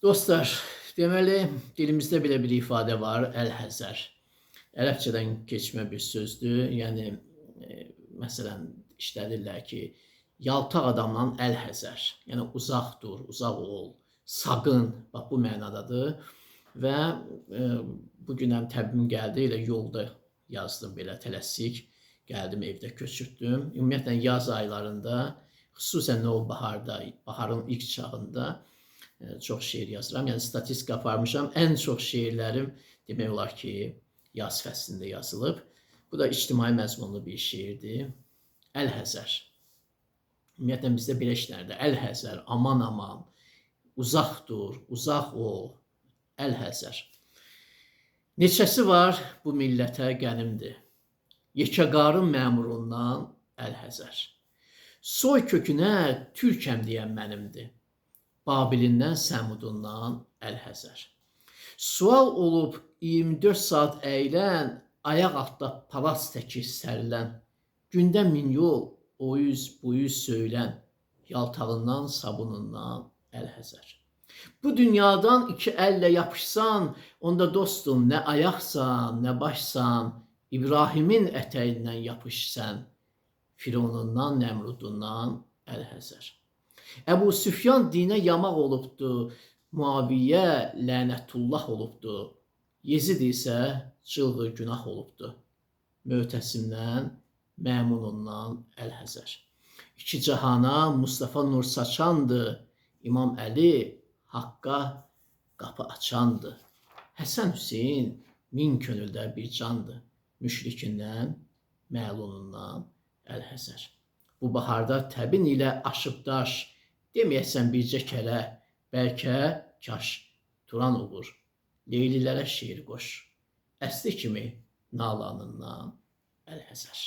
Dostlar, deməli dilimizdə belə bir ifadə var, əl-həzər. Ərəbcədən keçmə bir sözdür. Yəni məsələn işlədirlər ki, yaltaq adamdan əl-həzər. Yəni uzaq dur, uzaq ol, saqın, bax bu mənadadır. Və bu gün həm təbim gəldi, elə yolda yazdım belə tələsik. Gəldim evdə köçürtdüm. Ümumiyyətlə yaz aylarında, xüsusən baharda, baharın ilk çağında çox şeir yazıram. Yəni statistika aparmışam. Ən çox şeirlərim demək olar ki, yaz fəslində yazılıb. Bu da ictimai məzmunlu bir şeirdir. Əl-həzər. Ümumiyyətlə bizdə belə işlərdə əl-həzər, aman aman, uzaq dur, uzaq ol, əl-həzər. Neçəsi var bu millətə qənimdir. Yekəqarın məmurundan əl-həzər. Soy kökünə türkəm deyən mənimdir. Babilindən, Səmudundan əl-həzər. Sual olub 24 saat əylən, ayaq altda palas təki sərilən, gündə 1000 yol, o yüz, bu yüz söylən, yaltağından, sabunundan əl-həzər. Bu dünyadan iki əllə yapışsan, onda dostum, nə ayaqsan, nə başsan, İbrahimin ətəyindən yapışsan, Fironundan, Nəmrudundan əl-həzər. Əbu Süfyan dinə yamaq olubdu, Muaviyyə lənətullah olubdu, Yezid isə cılğı günah olubdu. Möhtəsimdən, Məmunundan əl-həzər. İki cahana Mustafa nur saçandı, İmam Əli haqqa qapı açandı. Həsən Hüseyin min könüldə bir candı, müşrikindən, məlunundan əl-həzər. Bu baharda təbin ilə aşıb daş, deməyəsən bircə kərə, bəlkə kaş Turan olur, Leylilərə şeir qoş, əsli kimi nalanından əl-həzər.